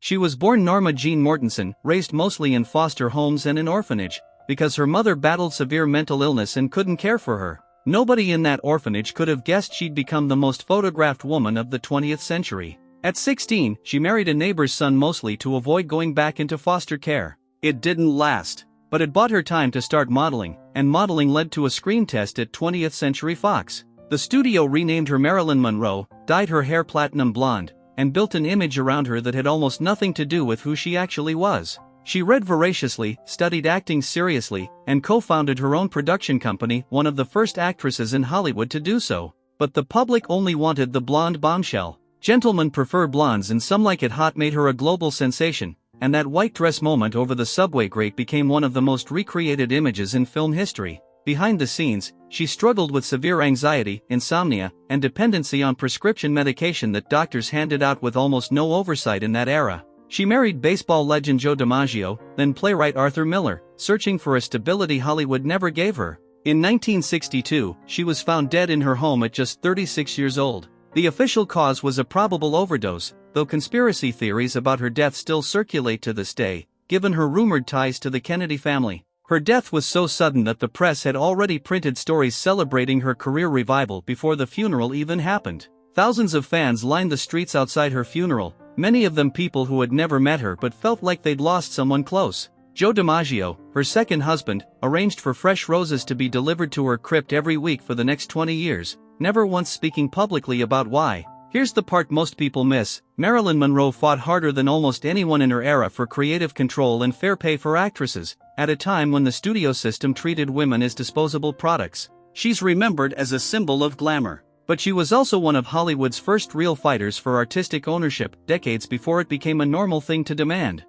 She was born Norma Jean Mortensen, raised mostly in foster homes and an orphanage, because her mother battled severe mental illness and couldn't care for her. Nobody in that orphanage could have guessed she'd become the most photographed woman of the 20th century. At 16, she married a neighbor's son mostly to avoid going back into foster care. It didn't last, but it bought her time to start modeling, and modeling led to a screen test at 20th Century Fox. The studio renamed her Marilyn Monroe, dyed her hair platinum blonde, and built an image around her that had almost nothing to do with who she actually was. She read voraciously, studied acting seriously, and co-founded her own production company, one of the first actresses in Hollywood to do so. But the public only wanted the blonde bombshell. Gentlemen prefer blondes and Some Like It Hot made her a global sensation, and that white dress moment over the subway grate became one of the most recreated images in film history. Behind the scenes, she struggled with severe anxiety, insomnia, and dependency on prescription medication that doctors handed out with almost no oversight in that era. She married baseball legend Joe DiMaggio, then playwright Arthur Miller, searching for a stability Hollywood never gave her. In 1962, she was found dead in her home at just 36 years old. The official cause was a probable overdose, though conspiracy theories about her death still circulate to this day, given her rumored ties to the Kennedy family. Her death was so sudden that the press had already printed stories celebrating her career revival before the funeral even happened. Thousands of fans lined the streets outside her funeral, many of them people who had never met her but felt like they'd lost someone close. Joe DiMaggio, her second husband, arranged for fresh roses to be delivered to her crypt every week for the next 20 years, never once speaking publicly about why. Here's the part most people miss: Marilyn Monroe fought harder than almost anyone in her era for creative control and fair pay for actresses, at a time when the studio system treated women as disposable products. She's remembered as a symbol of glamour. But she was also one of Hollywood's first real fighters for artistic ownership, decades before it became a normal thing to demand.